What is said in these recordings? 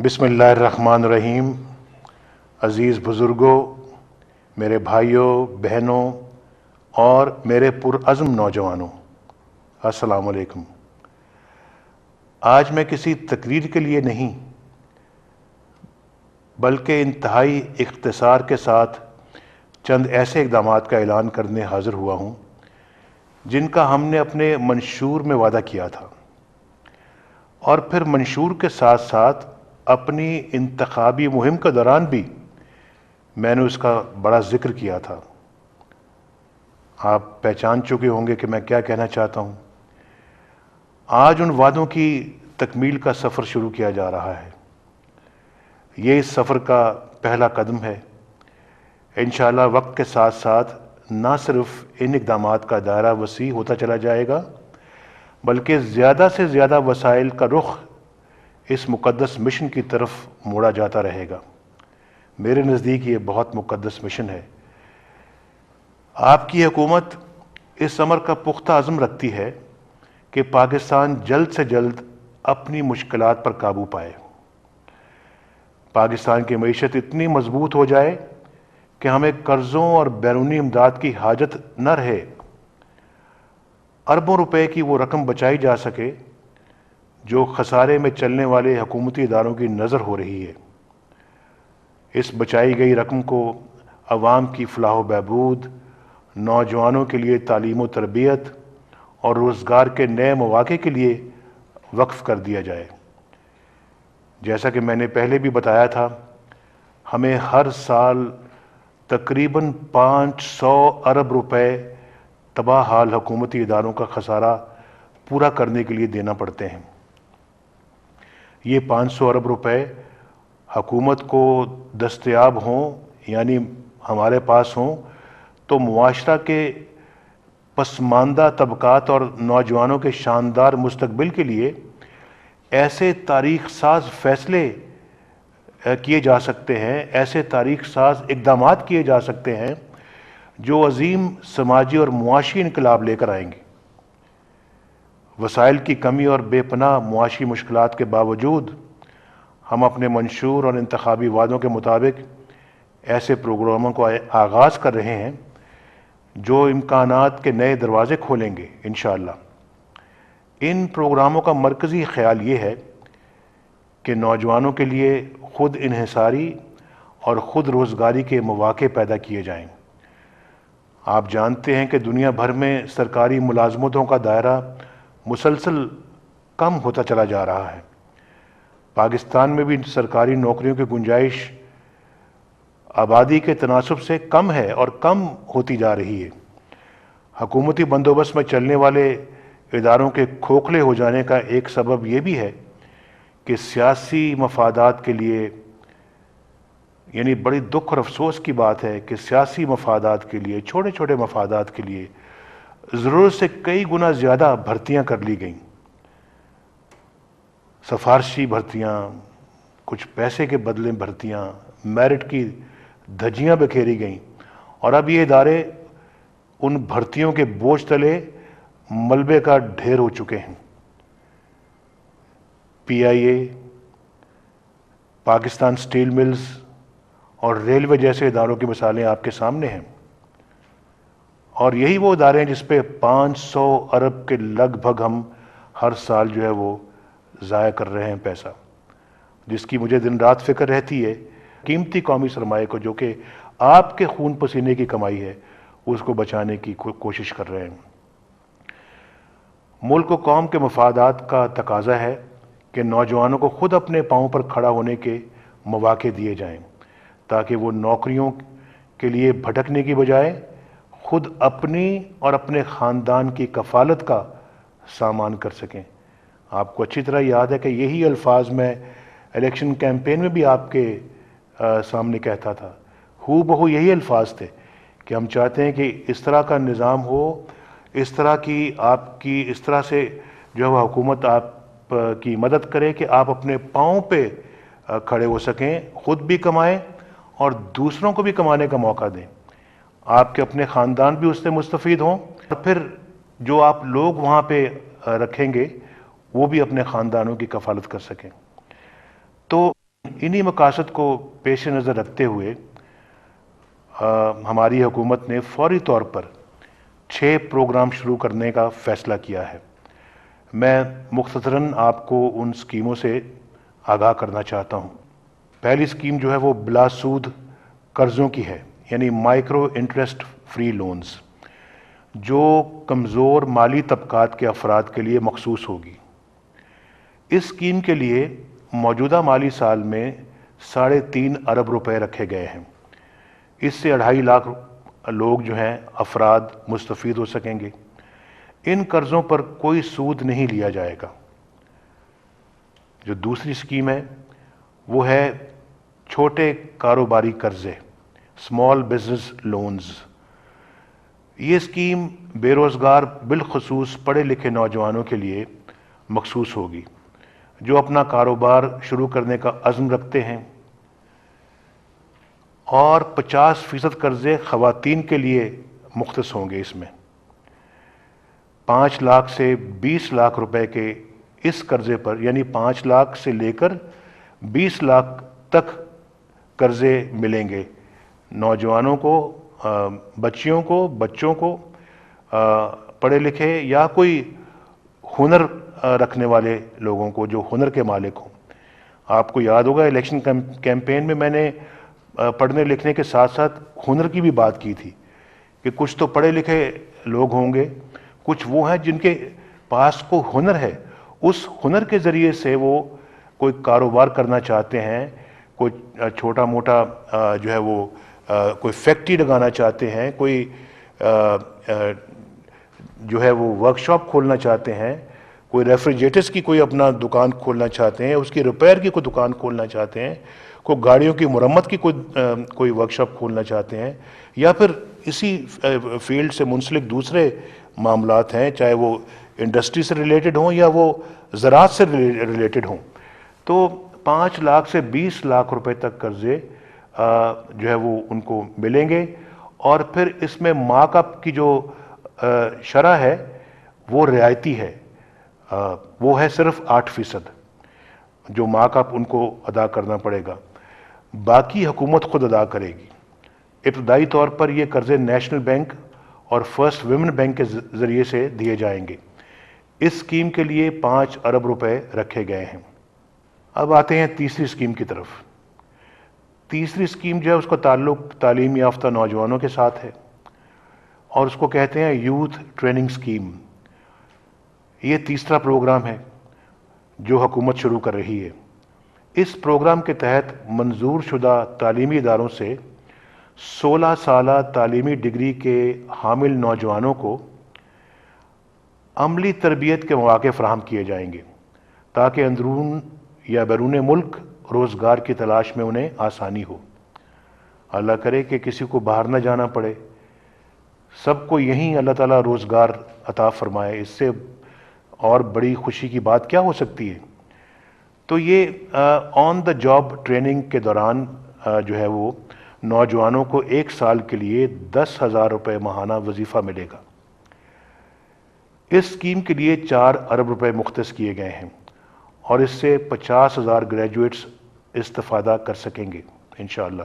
بسم اللہ الرحمن الرحیم۔ عزیز بزرگوں، میرے بھائیوں، بہنوں اور میرے پرعزم نوجوانوں، السلام علیکم۔ آج میں کسی تقریر کے لیے نہیں بلکہ انتہائی اختصار کے ساتھ چند ایسے اقدامات کا اعلان کرنے حاضر ہوا ہوں جن کا ہم نے اپنے منشور میں وعدہ کیا تھا، اور پھر منشور کے ساتھ ساتھ اپنی انتخابی مہم کے دوران بھی میں نے اس کا بڑا ذکر کیا تھا۔ آپ پہچان چکے ہوں گے کہ میں کیا کہنا چاہتا ہوں۔ آج ان وعدوں کی تکمیل کا سفر شروع کیا جا رہا ہے۔ یہ اس سفر کا پہلا قدم ہے۔ انشاءاللہ وقت کے ساتھ ساتھ نہ صرف ان اقدامات کا دائرہ وسیع ہوتا چلا جائے گا بلکہ زیادہ سے زیادہ وسائل کا رخ اس مقدس مشن کی طرف موڑا جاتا رہے گا۔ میرے نزدیک یہ بہت مقدس مشن ہے۔ آپ کی حکومت اس امر کا پختہ عزم رکھتی ہے کہ پاکستان جلد سے جلد اپنی مشکلات پر قابو پائے۔ پاکستان کی معیشت اتنی مضبوط ہو جائے کہ ہمیں قرضوں اور بیرونی امداد کی حاجت نہ رہے۔ اربوں روپے کی وہ رقم بچائی جا سکے جو خسارے میں چلنے والے حکومتی اداروں کی نظر ہو رہی ہے۔ اس بچائی گئی رقم کو عوام کی فلاح و بہبود، نوجوانوں کے لیے تعلیم و تربیت اور روزگار کے نئے مواقع کے لیے وقف کر دیا جائے۔ جیسا کہ میں نے پہلے بھی بتایا تھا، ہمیں ہر سال تقریباً 500 ارب روپے تباہ حال حکومتی اداروں کا خسارہ پورا کرنے کے لیے دینا پڑتے ہیں۔ یہ 500 ارب روپے حکومت کو دستیاب ہوں، یعنی ہمارے پاس ہوں، تو معاشرہ کے پسماندہ طبقات اور نوجوانوں کے شاندار مستقبل کے لیے ایسے تاریخ ساز فیصلے کیے جا سکتے ہیں، ایسے تاریخ ساز اقدامات کیے جا سکتے ہیں جو عظیم سماجی اور معاشی انقلاب لے کر آئیں گے۔ وسائل کی کمی اور بے پناہ معاشی مشکلات کے باوجود ہم اپنے منشور اور انتخابی وعدوں کے مطابق ایسے پروگراموں کو آغاز کر رہے ہیں جو امکانات کے نئے دروازے کھولیں گے انشاءاللہ۔ ان پروگراموں کا مرکزی خیال یہ ہے کہ نوجوانوں کے لیے خود انحصاری اور خود روزگاری کے مواقع پیدا کیے جائیں۔ آپ جانتے ہیں کہ دنیا بھر میں سرکاری ملازمتوں کا دائرہ مسلسل کم ہوتا چلا جا رہا ہے۔ پاکستان میں بھی سرکاری نوکریوں کی گنجائش آبادی کے تناسب سے کم ہے اور کم ہوتی جا رہی ہے۔ حکومتی بندوبست میں چلنے والے اداروں کے کھوکھلے ہو جانے کا ایک سبب یہ بھی ہے کہ سیاسی مفادات کے لیے، یعنی بڑی دکھ اور افسوس کی بات ہے کہ سیاسی مفادات کے لیے، چھوٹے چھوٹے مفادات کے لیے ضرورت سے کئی گنا زیادہ بھرتیاں کر لی گئیں۔ سفارشی بھرتیاں، کچھ پیسے کے بدلے بھرتیاں، میرٹ کی دھجیاں بکھیری گئیں، اور اب یہ ادارے ان بھرتیوں کے بوجھ تلے ملبے کا ڈھیر ہو چکے ہیں۔ پی آئی اے، پاکستان سٹیل ملز اور ریلوے جیسے اداروں کی مثالیں آپ کے سامنے ہیں، اور یہی وہ ادارے ہیں جس پہ 500 ارب کے لگ بھگ ہم ہر سال جو ہے وہ ضائع کر رہے ہیں پیسہ، جس کی مجھے دن رات فکر رہتی ہے۔ قیمتی قومی سرمایہ کو جو کہ آپ کے خون پسینے کی کمائی ہے، اس کو بچانے کی کوشش کر رہے ہیں۔ ملک و قوم کے مفادات کا تقاضا ہے کہ نوجوانوں کو خود اپنے پاؤں پر کھڑا ہونے کے مواقع دیے جائیں تاکہ وہ نوکریوں کے لیے بھٹکنے کی بجائے خود اپنی اور اپنے خاندان کی کفالت کا سامان کر سکیں۔ آپ کو اچھی طرح یاد ہے کہ یہی الفاظ میں الیکشن کیمپین میں بھی آپ کے سامنے کہتا تھا۔ ہو بہو یہی الفاظ تھے کہ ہم چاہتے ہیں کہ اس طرح کا نظام ہو، اس طرح کی آپ کی اس طرح سے جو ہے وہ حکومت آپ کی مدد کرے کہ آپ اپنے پاؤں پہ کھڑے ہو سکیں، خود بھی کمائیں اور دوسروں کو بھی کمانے کا موقع دیں، آپ کے اپنے خاندان بھی اس سے مستفید ہوں، اور پھر جو آپ لوگ وہاں پہ رکھیں گے وہ بھی اپنے خاندانوں کی کفالت کر سکیں۔ تو انہی مقاصد کو پیش نظر رکھتے ہوئے ہماری حکومت نے فوری طور پر 6 پروگرام شروع کرنے کا فیصلہ کیا ہے۔ میں مختصراً آپ کو ان اسکیموں سے آگاہ کرنا چاہتا ہوں۔ پہلی اسکیم جو ہے وہ بلا سود قرضوں کی ہے، یعنی مائکرو انٹرسٹ فری لونز، جو کمزور مالی طبقات کے افراد کے لیے مخصوص ہوگی۔ اس اسکیم کے لیے موجودہ مالی سال میں 3.5 ارب روپے رکھے گئے ہیں۔ اس سے 2.5 لاکھ لوگ جو ہیں افراد مستفید ہو سکیں گے۔ ان قرضوں پر کوئی سود نہیں لیا جائے گا۔ جو دوسری اسکیم ہے وہ ہے چھوٹے کاروباری قرضے، اسمال بزنس لونز۔ یہ اسکیم بے روزگار بالخصوص پڑھے لکھے نوجوانوں کے لیے مخصوص ہوگی جو اپنا کاروبار شروع کرنے کا عزم رکھتے ہیں، اور 50% قرضے خواتین کے لیے مختص ہوں گے۔ اس میں 5 لاکھ سے 20 لاکھ روپے کے اس قرضے پر، یعنی 5 لاکھ سے لے کر 20 لاکھ تک قرضے ملیں گے نوجوانوں کو، بچیوں کو، بچوں کو، پڑھے لکھے یا کوئی ہنر رکھنے والے لوگوں کو جو ہنر کے مالک ہوں۔ آپ کو یاد ہوگا الیکشن کیمپین میں میں نے پڑھنے لکھنے کے ساتھ ساتھ ہنر کی بھی بات کی تھی کہ کچھ تو پڑھے لکھے لوگ ہوں گے، کچھ وہ ہیں جن کے پاس کو ہنر ہے، اس ہنر کے ذریعے سے وہ کوئی کاروبار کرنا چاہتے ہیں، کوئی چھوٹا موٹا جو ہے وہ کوئی فیکٹری لگانا چاہتے ہیں، کوئی جو ہے وہ ورک شاپ کھولنا چاہتے ہیں، کوئی ریفریجریٹرز کی کوئی اپنا دکان کھولنا چاہتے ہیں، اس کی ریپیئر کی کوئی دکان کھولنا چاہتے ہیں، کوئی گاڑیوں کی مرمت کی کوئی ورک شاپ کھولنا چاہتے ہیں، یا پھر اسی فیلڈ سے منسلک دوسرے معاملات ہیں، چاہے وہ انڈسٹری سے ریلیٹڈ ہوں یا وہ زراعت سے ریلیٹڈ ہوں، تو 5 لاکھ سے 20 لاکھ روپے تک قرضے جو ہے وہ ان کو ملیں گے۔ اور پھر اس میں مارک اپ کی جو شرح ہے وہ رعایتی ہے، وہ ہے صرف 8% جو مارک اپ ان کو ادا کرنا پڑے گا، باقی حکومت خود ادا کرے گی۔ ابتدائی طور پر یہ قرضے نیشنل بینک اور فرسٹ ویمن بینک کے ذریعے سے دیے جائیں گے۔ اس اسکیم کے لیے 5 ارب روپے رکھے گئے ہیں۔ اب آتے ہیں تیسری اسکیم کی طرف۔ تیسری اسکیم جو ہے اس کا تعلق تعلیم یافتہ نوجوانوں کے ساتھ ہے، اور اس کو کہتے ہیں یوتھ ٹریننگ اسکیم۔ یہ تیسرا پروگرام ہے جو حکومت شروع کر رہی ہے۔ اس پروگرام کے تحت منظور شدہ تعلیمی اداروں سے 16 سالہ تعلیمی ڈگری کے حامل نوجوانوں کو عملی تربیت کے مواقع فراہم کیے جائیں گے تاکہ اندرون یا بیرون ملک روزگار کی تلاش میں انہیں آسانی ہو۔ اللہ کرے کہ کسی کو باہر نہ جانا پڑے، سب کو یہیں اللہ تعالیٰ روزگار عطا فرمائے۔ اس سے اور بڑی خوشی کی بات کیا ہو سکتی ہے؟ تو یہ آن دا جاب ٹریننگ کے دوران جو ہے وہ نوجوانوں کو 1 سال کے لیے 10,000 روپے ماہانہ وظیفہ ملے گا۔ اس اسکیم کے لیے 4 ارب روپے مختص کیے گئے ہیں، اور اس سے 50,000 گریجویٹس استفادہ کر سکیں گے انشاءاللہ۔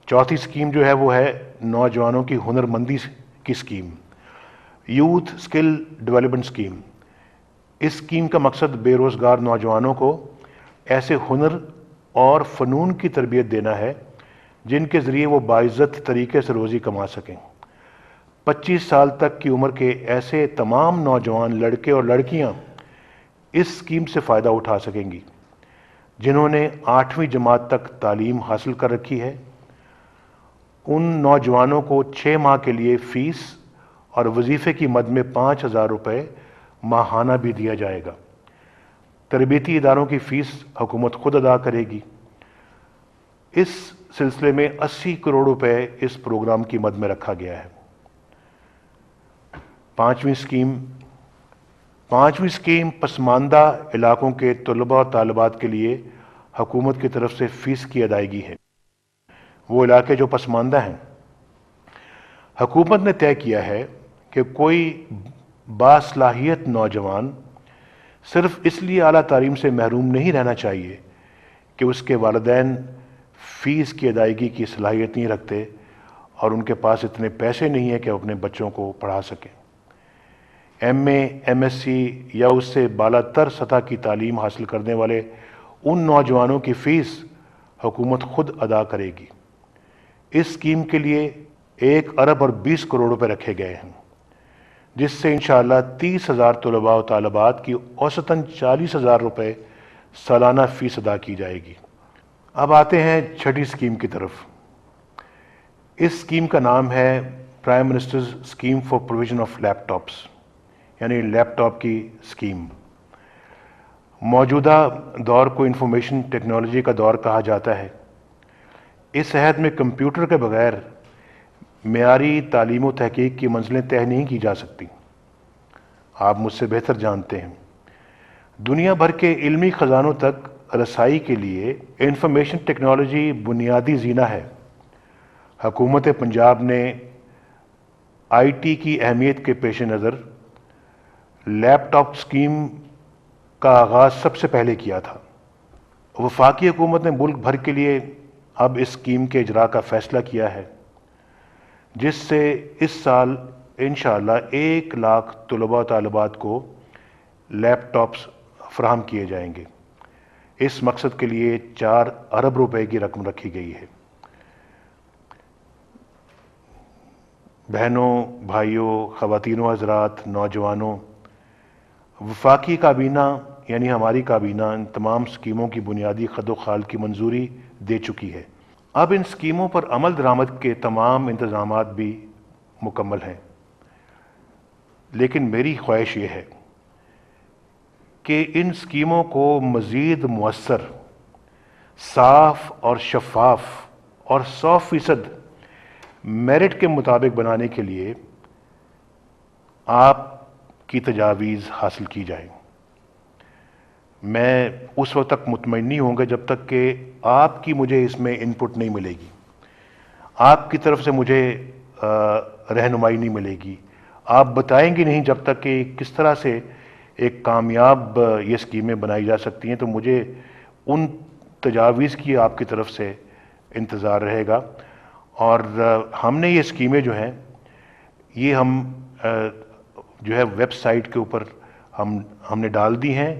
چوتھی اسکیم جو ہے وہ ہے نوجوانوں کی ہنر مندی کی scheme, youth skill development scheme. اس اسکیم کا مقصد بے روزگار نوجوانوں کو ایسے ہنر اور فنون کی تربیت دینا ہے جن کے ذریعے وہ باعزت طریقے سے روزی کما سکیں۔ 25 سال تک کی عمر کے ایسے تمام نوجوان لڑکے اور لڑکیاں اس اسکیم سے فائدہ اٹھا سکیں گی جنہوں نے 8ویں جماعت تک تعلیم حاصل کر رکھی ہے۔ ان نوجوانوں کو 6 ماہ کے لیے فیس اور وظیفے کی مد میں 5,000 روپے ماہانہ بھی دیا جائے گا۔ تربیتی اداروں کی فیس حکومت خود ادا کرے گی۔ اس سلسلے میں 80 کروڑ روپے اس پروگرام کی مد میں رکھا گیا ہے۔ پانچویں اسکیم پسماندہ علاقوں کے طلباء اور طالبات کے لیے حکومت کی طرف سے فیس کی ادائیگی ہے۔ وہ علاقے جو پسماندہ ہیں، حکومت نے طے کیا ہے کہ کوئی باصلاحیت نوجوان صرف اس لیے اعلیٰ تعلیم سے محروم نہیں رہنا چاہیے کہ اس کے والدین فیس کی ادائیگی کی صلاحیت نہیں رکھتے اور ان کے پاس اتنے پیسے نہیں ہیں کہ وہ اپنے بچوں کو پڑھا سکیں۔ ایم اے، ایم ایس سی یا اس سے بالا تر سطح کی تعلیم حاصل کرنے والے ان نوجوانوں کی فیس حکومت خود ادا کرے گی۔ اس اسکیم کے لیے 1 ارب اور 20 کروڑ روپے رکھے گئے ہیں، جس سے انشاءاللہ 30,000 طلباء و طالبات کی اوسطاً 40,000 روپے سالانہ فیس ادا کی جائے گی۔ اب آتے ہیں چھٹی اسکیم کی طرف۔ اس اسکیم کا نام ہے prime ministers scheme for provision of laptops, یعنی لیپ ٹاپ کی اسکیم۔ موجودہ دور کو انفارمیشن ٹیکنالوجی کا دور کہا جاتا ہے۔ اس عہد میں کمپیوٹر کے بغیر معیاری تعلیم و تحقیق کی منزلیں طے نہیں کی جا سکتی۔ آپ مجھ سے بہتر جانتے ہیں، دنیا بھر کے علمی خزانوں تک رسائی کے لیے انفارمیشن ٹیکنالوجی بنیادی زینہ ہے۔ حکومت پنجاب نے آئی ٹی کی اہمیت کے پیش نظر لیپ ٹاپ اسکیم کا آغاز سب سے پہلے کیا تھا۔ وفاقی حکومت نے ملک بھر کے لیے اب اس اسکیم کے اجراء کا فیصلہ کیا ہے، جس سے اس سال انشاءاللہ 1 لاکھ طلباء و طالبات کو لیپ ٹاپس فراہم کیے جائیں گے۔ اس مقصد کے لیے 4 ارب روپے کی رقم رکھی گئی ہے۔ بہنوں، بھائیوں، خواتین و حضرات، نوجوانوں، وفاقی کابینہ یعنی ہماری کابینہ ان تمام اسکیموں کی بنیادی خد و خال کی منظوری دے چکی ہے۔ اب ان اسکیموں پر عمل درآمد کے تمام انتظامات بھی مکمل ہیں، لیکن میری خواہش یہ ہے کہ ان اسکیموں کو مزید مؤثر، صاف اور شفاف اور 100% میرٹ کے مطابق بنانے کے لیے آپ کی تجاویز حاصل کی جائیں۔ میں اس وقت تک مطمئن نہیں ہوں گا جب تک کہ آپ کی مجھے اس میں انپٹ نہیں ملے گی، آپ کی طرف سے مجھے رہنمائی نہیں ملے گی، آپ بتائیں گی نہیں جب تک کہ کس طرح سے ایک کامیاب یہ اسکیمیں بنائی جا سکتی ہیں، تو مجھے ان تجاویز کی آپ کی طرف سے انتظار رہے گا۔ اور ہم نے یہ اسکیمیں جو ہیں یہ ہم جو ہے ویب سائٹ کے اوپر ہم نے ڈال دی ہیں۔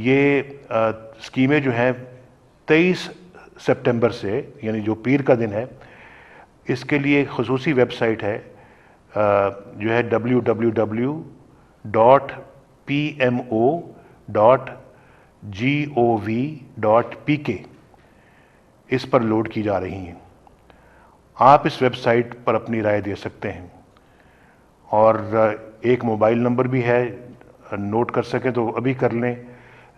یہ اسکیمیں جو ہیں 23 سپٹمبر سے، یعنی جو پیر کا دن ہے، اس کے لیے خصوصی ویب سائٹ ہے جو ہے www.pmo.gov.pk، اس پر لوڈ کی جا رہی ہیں۔ آپ اس ویب سائٹ پر اپنی رائے دے سکتے ہیں، اور ایک موبائل نمبر بھی ہے، نوٹ کر سکیں تو ابھی کر لیں،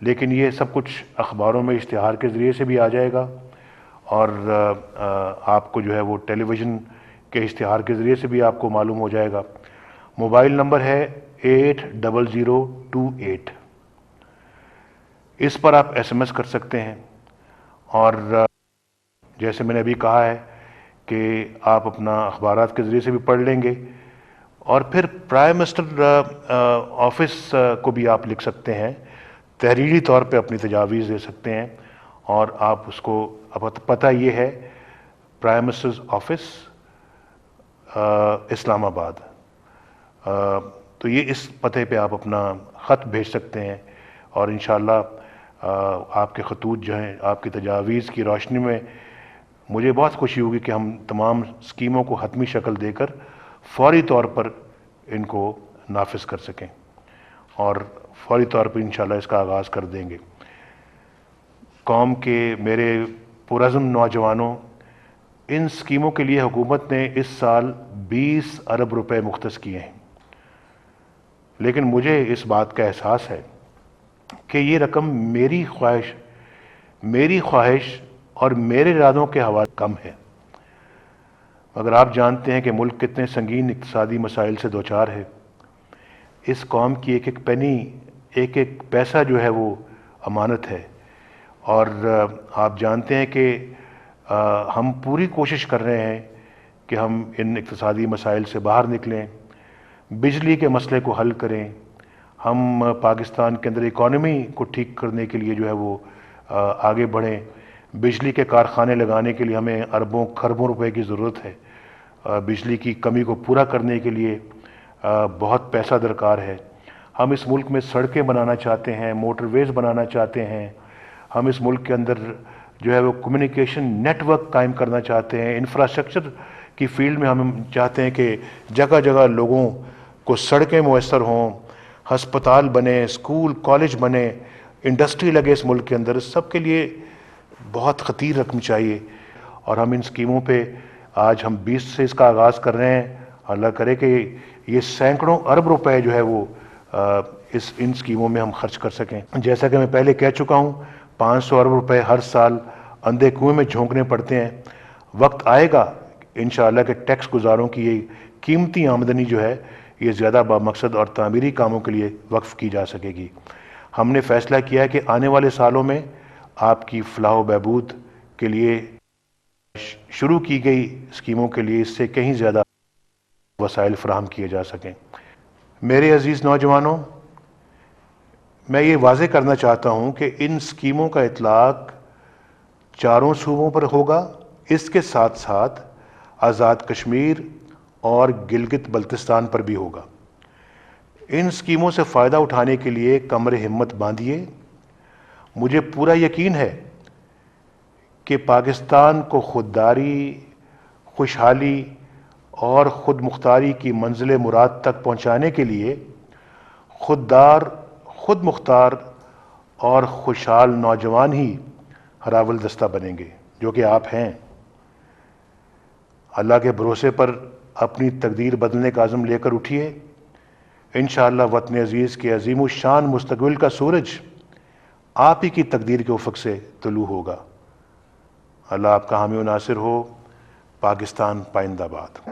لیکن یہ سب کچھ اخباروں میں اشتہار کے ذریعے سے بھی آ جائے گا، اور آپ کو جو ہے وہ ٹیلی ویژن کے اشتہار کے ذریعے سے بھی آپ کو معلوم ہو جائے گا۔ موبائل نمبر ہے 80028۔ اس پر آپ SMS کر سکتے ہیں، اور جیسے میں نے ابھی کہا ہے کہ آپ اپنا اخبارات کے ذریعے سے بھی پڑھ لیں گے، اور پھر پرائم منسٹر آفس کو بھی آپ لکھ سکتے ہیں، تحریری طور پہ اپنی تجاویز دے سکتے ہیں، اور آپ اس کو پتہ یہ ہے پرائم منسٹرز آفس اسلام آباد، تو یہ اس پتے پہ آپ اپنا خط بھیج سکتے ہیں، اور انشاءاللہ آپ کے خطوط جو ہیں آپ کی تجاویز کی روشنی میں مجھے بہت خوشی ہوگی کہ ہم تمام اسکیموں کو حتمی شکل دے کر فوری طور پر ان کو نافذ کر سکیں، اور فوری طور پر انشاءاللہ اس کا آغاز کر دیں گے۔ قوم کے میرے پرعزم نوجوانوں، ان اسکیموں کے لیے حکومت نے اس سال 20 ارب روپے مختص کیے ہیں، لیکن مجھے اس بات کا احساس ہے کہ یہ رقم میری خواہش اور میرے ارادوں کے حوالے کم ہے، مگر آپ جانتے ہیں کہ ملک کتنے سنگین اقتصادی مسائل سے دوچار ہے۔ اس قوم کی ایک ایک پینی، ایک ایک پیسہ جو ہے وہ امانت ہے، اور آپ جانتے ہیں کہ ہم پوری کوشش کر رہے ہیں کہ ہم ان اقتصادی مسائل سے باہر نکلیں، بجلی کے مسئلے کو حل کریں، ہم پاکستان کے اندر اکانومی کو ٹھیک کرنے کے لیے جو ہے وہ آگے بڑھیں. بجلی کے کارخانے لگانے کے لیے ہمیں اربوں کھربوں روپے کی ضرورت ہے. بجلی کی کمی کو پورا کرنے کے لیے بہت پیسہ درکار ہے. ہم اس ملک میں سڑکیں بنانا چاہتے ہیں, موٹر ویز بنانا چاہتے ہیں. ہم اس ملک کے اندر جو ہے وہ کمیونیکیشن نیٹ ورک قائم کرنا چاہتے ہیں. انفراسٹرکچر کی فیلڈ میں ہم چاہتے ہیں کہ جگہ جگہ لوگوں کو سڑکیں میسر ہوں, ہسپتال بنے, اسکول کالج بنے, انڈسٹری لگے اس ملک کے اندر. اس سب کے لیے بہت خطیر رقم چاہیے, اور ہم ان سکیموں پہ آج ہم 20 سے اس کا آغاز کر رہے ہیں. اللہ کرے کہ یہ سینکڑوں ارب روپے جو ہے وہ ان سکیموں میں ہم خرچ کر سکیں. جیسا کہ میں پہلے کہہ چکا ہوں, 500 ارب روپے ہر سال اندھے کنویں میں جھونکنے پڑتے ہیں. وقت آئے گا انشاءاللہ کہ ٹیکس گزاروں کی یہ قیمتی آمدنی جو ہے یہ زیادہ بامقصد اور تعمیری کاموں کے لیے وقف کی جا سکے گی. ہم نے فیصلہ کیا ہے کہ آنے والے سالوں میں آپ کی فلاح و بہبود کے لیے شروع کی گئی اسکیموں کے لیے اس سے کہیں زیادہ وسائل فراہم کیے جا سکیں. میرے عزیز نوجوانوں, میں یہ واضح کرنا چاہتا ہوں کہ ان اسکیموں کا اطلاق چاروں صوبوں پر ہوگا. اس کے ساتھ ساتھ آزاد کشمیر اور گلگت بلتستان پر بھی ہوگا. ان اسکیموں سے فائدہ اٹھانے کے لیے کمر ہمت باندھیے. مجھے پورا یقین ہے کہ پاکستان کو خودداری, خوشحالی اور خود مختاری کی منزل مراد تک پہنچانے کے لیے خوددار, خود مختار اور خوشحال نوجوان ہی ہراول دستہ بنیں گے, جو کہ آپ ہیں. اللہ کے بھروسے پر اپنی تقدیر بدلنے کا عزم لے کر اٹھیے. انشاءاللہ وطن عزیز کے عظیم الشان مستقبل کا سورج آپ ہی کی تقدیر کے افق سے طلوع ہوگا. اللہ آپ کا حامی و ناصر ہو. پاکستان پائندہ باد.